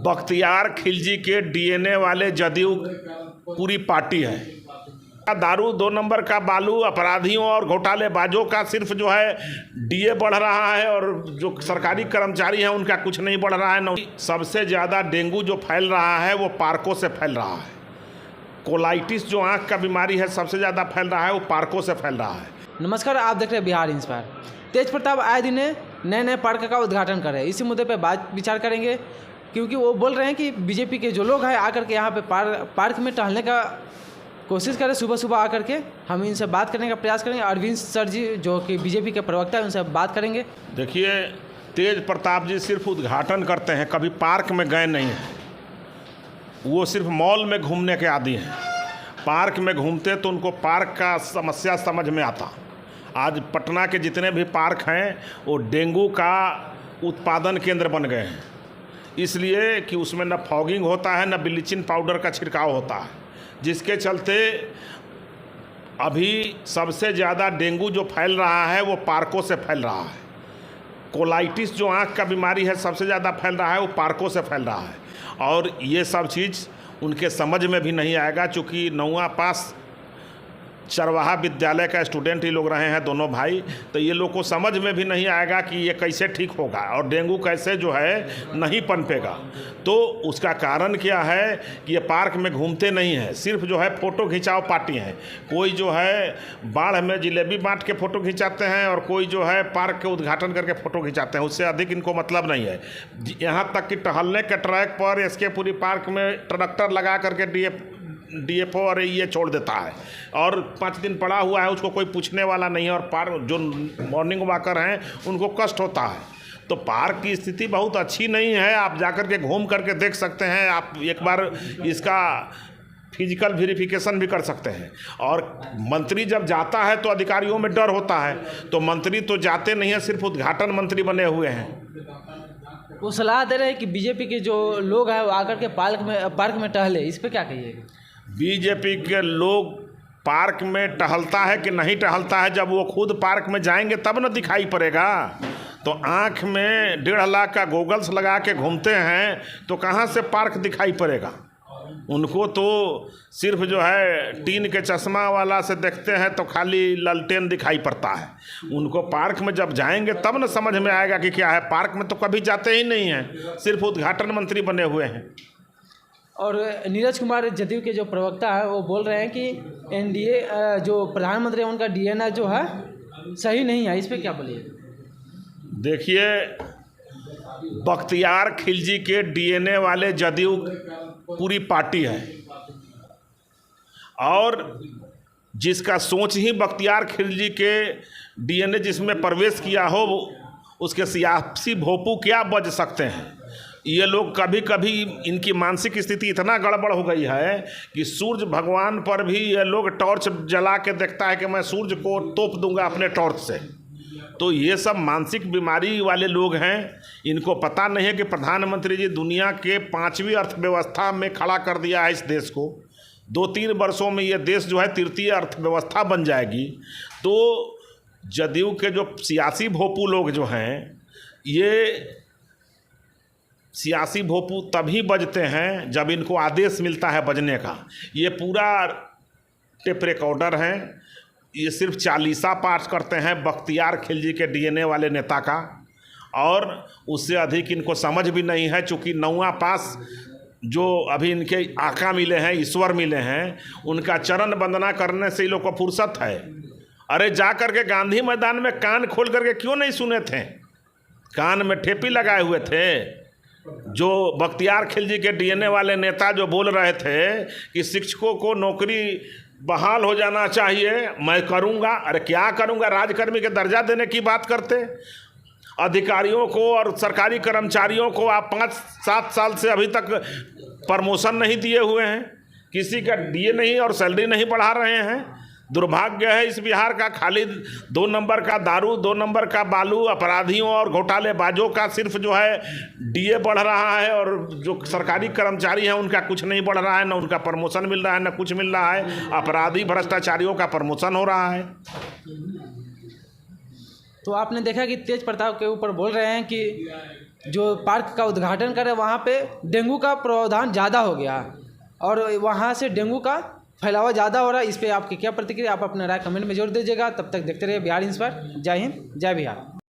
बख्तियार खिलजी के डीएनए वाले जदयू पूरी पार्टी है। दारू, 2 नंबर का बालू, अपराधियों और घोटालेबाजों का सिर्फ जो है डीए बढ़ रहा है और जो सरकारी कर्मचारी हैं उनका कुछ नहीं बढ़ रहा है। सबसे ज़्यादा डेंगू जो फैल रहा है वो पार्कों से फैल रहा है। कोलाइटिस जो आँख का बीमारी है सबसे ज़्यादा फैल रहा है, वो पार्कों से फैल रहा है। नमस्कार, आप देख रहे हैं बिहार इंस्पायर। तेज प्रताप आए दिन नए पार्क का उद्घाटन कर रहे हैं। इसी मुद्दे पे बात विचार करेंगे, क्योंकि वो बोल रहे हैं कि बीजेपी के जो लोग हैं आकर के यहाँ पे पार्क में टहलने का कोशिश करें। सुबह सुबह आकर के हम इनसे बात करने का प्रयास करेंगे। अरविंद सर जी जो कि बीजेपी के प्रवक्ता हैं, उनसे बात करेंगे। देखिए, तेज प्रताप जी सिर्फ उद्घाटन करते हैं, कभी पार्क में गए नहीं हैं। वो सिर्फ मॉल में घूमने के आदी हैं। पार्क में घूमते तो उनको पार्क का समस्या समझ में आता। आज पटना के जितने भी पार्क हैं वो डेंगू का उत्पादन केंद्र बन गए हैं, इसलिए कि उसमें न फॉगिंग होता है न ब्लीचिंग पाउडर का छिड़काव होता है, जिसके चलते अभी सबसे ज़्यादा डेंगू जो फैल रहा है वो पार्कों से फैल रहा है। कोलाइटिस जो आँख का बीमारी है सबसे ज़्यादा फैल रहा है, वो पार्कों से फैल रहा है। और ये सब चीज़ उनके समझ में भी नहीं आएगा, चूँकि 9वां पास चरवाहा विद्यालय का स्टूडेंट ही लोग रहे हैं दोनों भाई, तो ये लोग को समझ में भी नहीं आएगा कि ये कैसे ठीक होगा और डेंगू कैसे जो है नहीं पनपेगा। तो उसका कारण क्या है कि ये पार्क में घूमते नहीं हैं, सिर्फ जो है फ़ोटो खिंचाव पार्टी हैं। कोई जो है बाढ़ में जिलेबी बांट के फ़ोटो खिंचाते हैं और कोई जो है पार्क के उद्घाटन करके फ़ोटो खिंचाते हैं। उससे अधिक इनको मतलब नहीं है। यहाँ तक कि टहलने के ट्रैक पर एसके पुरी पार्क में ट्रैक्टर लगा करके डीएफओ और ये छोड़ देता है और 5 दिन पड़ा हुआ है, उसको कोई पूछने वाला नहीं है। और पार्क जो मॉर्निंग वॉकर हैं उनको कष्ट होता है। तो पार्क की स्थिति बहुत अच्छी नहीं है। आप जाकर के घूम करके देख सकते हैं। आप एक बार इसका फिजिकल वेरिफिकेशन भी कर सकते हैं। और मंत्री जब जाता है तो अधिकारियों में डर होता है, तो मंत्री तो जाते नहीं हैं, सिर्फ उद्घाटन मंत्री बने हुए हैं। वो सलाह दे रहे हैं कि बीजेपी के जो लोग हैं वो आकर के पार्क में टहले। इस पर क्या कहिएगा? बीजेपी के लोग पार्क में टहलता है कि नहीं टहलता है, जब वो खुद पार्क में जाएंगे तब न दिखाई पड़ेगा। तो आँख में 1.5 लाख का गोगल्स लगा के घूमते हैं तो कहाँ से पार्क दिखाई पड़ेगा? उनको तो सिर्फ जो है टीन के चश्मा वाला से देखते हैं तो खाली ललटेन दिखाई पड़ता है। उनको पार्क में जब जाएंगे तब न समझ में आएगा कि क्या है। पार्क में तो कभी जाते ही नहीं हैं, सिर्फ उद्घाटन मंत्री बने हुए हैं। और नीरज कुमार जदयू के जो प्रवक्ता है वो बोल रहे हैं कि एनडीए जो प्रधानमंत्री है उनका डीएनए जो है सही नहीं है। इस पर क्या बोलिए? देखिए, बख्तियार खिलजी के डीएनए वाले जदयू पूरी पार्टी है और जिसका सोच ही बख्तियार खिलजी के डीएनए जिसमें प्रवेश किया हो उसके सियासी भोपू क्या बच सकते हैं। ये लोग कभी कभी इनकी मानसिक स्थिति इतना गड़बड़ हो गई है कि सूरज भगवान पर भी ये लोग टॉर्च जला के देखता है कि मैं सूरज को तोप दूंगा अपने टॉर्च से। तो ये सब मानसिक बीमारी वाले लोग हैं। इनको पता नहीं है कि प्रधानमंत्री जी दुनिया के 5वीं अर्थव्यवस्था में खड़ा कर दिया है इस देश को। 2-3 वर्षों में ये देश जो है 3य अर्थव्यवस्था बन जाएगी। तो जदयू के जो सियासी भोपू लोग जो हैं, ये सियासी भोपू तभी बजते हैं जब इनको आदेश मिलता है बजने का। ये पूरा टेप रिकॉर्डर हैं। ये सिर्फ चालीसा पाठ करते हैं बख्तियार खिलजी के डीएनए वाले नेता का, और उससे अधिक इनको समझ भी नहीं है। चूँकि 9वां पास जो अभी इनके आका मिले हैं, ईश्वर मिले हैं, उनका चरण वंदना करने से इन लोग को फुर्सत है। अरे जा कर के गांधी मैदान में कान खोल करके क्यों नहीं सुने थे? कान में ठेपी लगाए हुए थे। जो बख्तियार खिलजी के डीएनए वाले नेता जो बोल रहे थे कि शिक्षकों को नौकरी बहाल हो जाना चाहिए, मैं करूंगा। अरे क्या करूंगा? राजकर्मी के दर्जा देने की बात करते। अधिकारियों को और सरकारी कर्मचारियों को आप 5-7 साल से अभी तक प्रमोशन नहीं दिए हुए हैं, किसी का डीए नहीं और सैलरी नहीं बढ़ा रहे हैं। दुर्भाग्य है इस बिहार का। खाली 2 नंबर का दारू, 2 नंबर का बालू, अपराधियों और घोटालेबाजों का सिर्फ जो है डीए बढ़ रहा है और जो सरकारी कर्मचारी हैं उनका कुछ नहीं बढ़ रहा है। न उनका प्रमोशन मिल रहा है न कुछ मिल रहा है। अपराधी भ्रष्टाचारियों का प्रमोशन हो रहा है। तो आपने देखा कि तेज प्रताप के ऊपर बोल रहे हैं कि जो पार्क का उद्घाटन करे वहाँ पे डेंगू का प्रावधान ज़्यादा हो गया और वहाँ से डेंगू का फैलावा ज़्यादा हो रहा है। इस पे आपकी क्या प्रतिक्रिया, आप अपना राय कमेंट में जोड़ दीजिएगा। तब तक देखते रहिए बिहार इंस्पायर। जय हिंद, जय बिहार।